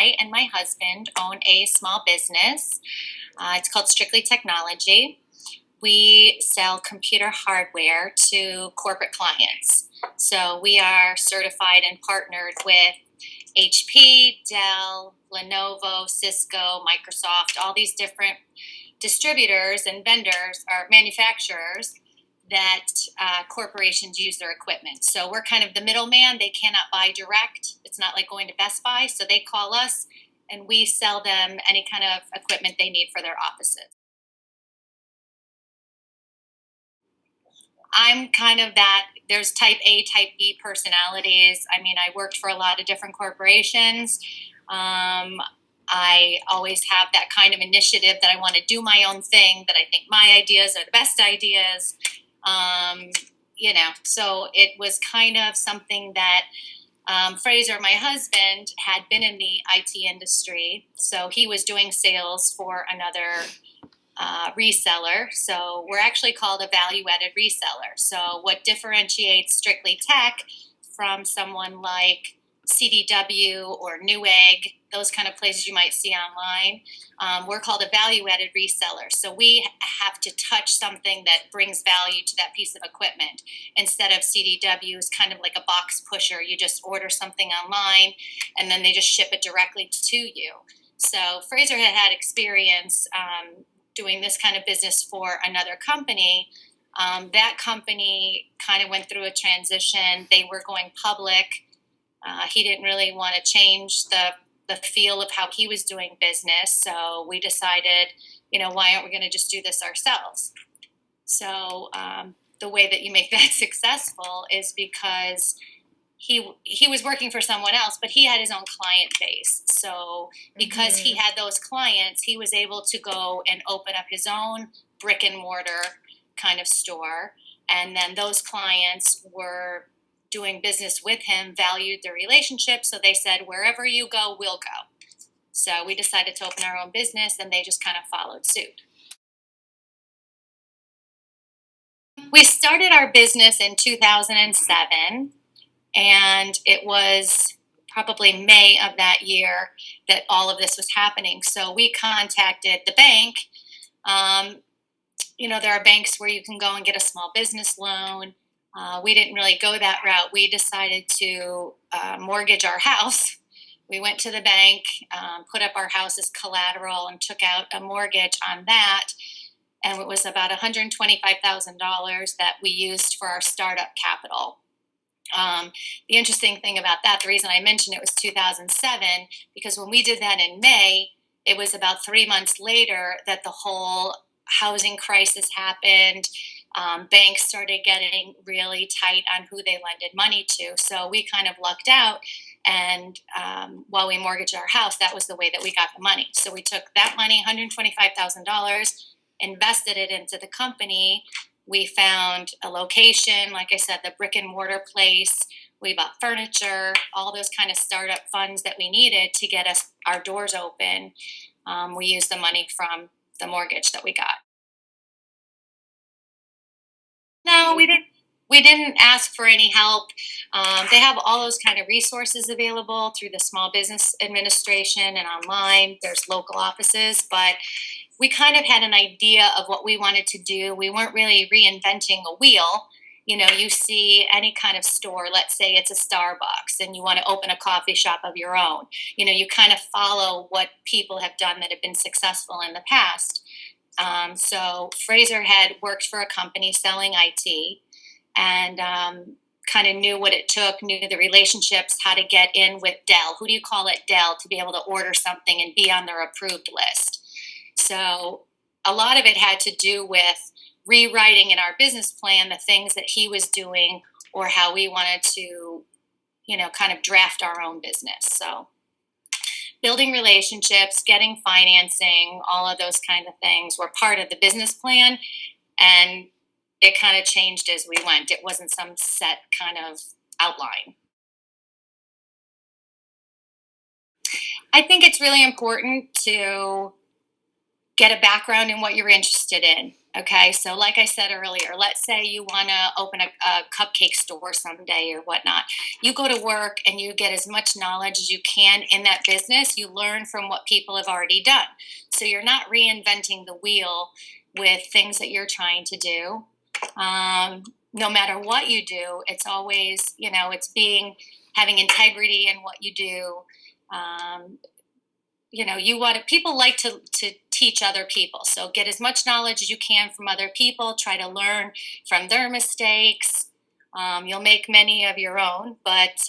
I and my husband own a small business. It's called Strictly Technology. We sell computer hardware to corporate clients. So we are certified and partnered with HP, Dell, Lenovo, Cisco, Microsoft, all these different distributors and vendors or manufacturers that corporations use their equipment. So we're kind of the middleman. They cannot buy direct. It's not like going to Best Buy. So they call us and we sell them any kind of equipment they need for their offices. I'm kind of that, there's type A, type B personalities. I mean, I worked for a lot of different corporations. I always have that kind of initiative that I want to do my own thing, that I think my ideas are the best ideas. So it was kind of something that Fraser, my husband, had been in the IT industry. So he was doing sales for another reseller. So we're actually called a value-added reseller. So what differentiates Strictly Tech from someone like CDW or Newegg, those kind of places you might see online, we're called a value-added reseller. So we have to touch something that brings value to that piece of equipment. Instead of CDW is kind of like a box pusher. You just order something online and then they just ship it directly to you. So Fraser had experience doing this kind of business for another company. That company kind of went through a transition. They were going public. He didn't really want to change the feel of how he was doing business. So we decided, why aren't we going to just do this ourselves? So the way that you make that successful is because he was working for someone else, but he had his own client base. So because he had those clients, he was able to go and open up his own brick and mortar kind of store. And then those clients were doing business with him, valued the relationship. So they said, wherever you go, we'll go. So we decided to open our own business and they just kind of followed suit. We started our business in 2007. And it was probably May of that year that all of this was happening. So we contacted the bank. There are banks where you can go and get a small business loan. We didn't really go that route. We decided to mortgage our house. We went to the bank, put up our house as collateral, and took out a mortgage on that. And it was about $125,000 that we used for our startup capital. The interesting thing about that, the reason I mentioned it was 2007, because when we did that in May, it was about 3 months later that the whole housing crisis happened. Banks started getting really tight on who they lended money to. So we kind of lucked out. And while we mortgaged our house, that was the way that we got the money. So we took that money, $125,000, invested it into the company. We found a location, like I said, the brick and mortar place. We bought furniture, all those kind of startup funds that we needed to get us our doors open. We used the money from the mortgage that we got. No, we didn't. We didn't ask for any help. They have all those kind of resources available through the Small Business Administration and online. There's local offices, but we kind of had an idea of what we wanted to do. We weren't really reinventing a wheel. You see any kind of store, let's say it's a Starbucks and you want to open a coffee shop of your own. You kind of follow what people have done that have been successful in the past. So Fraser had worked for a company selling IT and kind of knew what it took, knew the relationships, how to get in with Dell. Who do you call at Dell to be able to order something and be on their approved list? So a lot of it had to do with rewriting in our business plan the things that he was doing or how we wanted to, kind of draft our own business. So building relationships, getting financing, all of those kind of things were part of the business plan. And it kind of changed as we went. It wasn't some set kind of outline. I think it's really important to get a background in what you're interested in. Okay, so like I said earlier, let's say you want to open a cupcake store someday or whatnot. You go to work and you get as much knowledge as you can in that business. You learn from what people have already done. So you're not reinventing the wheel with things that you're trying to do. No matter what you do, it's always, it's having integrity in what you do. Um, you want to, people like to teach other people, so get as much knowledge as you can from other people, try to learn from their mistakes. You'll make many of your own, but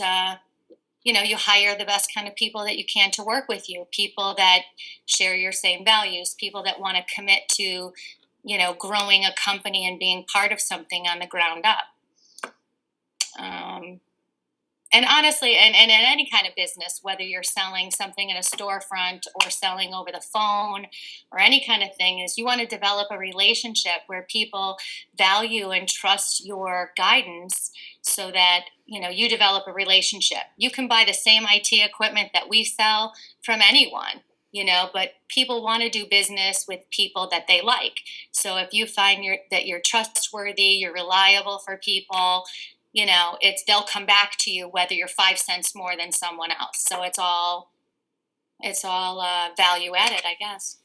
you hire the best kind of people that you can to work with you, people that share your same values, people that want to commit to growing a company and being part of something on the ground up. And honestly, and in any kind of business, whether you're selling something in a storefront or selling over the phone or any kind of thing, is you want to develop a relationship where people value and trust your guidance, so that you develop a relationship. You can buy the same IT equipment that we sell from anyone, but people want to do business with people that they like. So if you find that you're trustworthy, you're reliable for people, they'll come back to you whether you're 5 cents more than someone else. So it's all value added, I guess.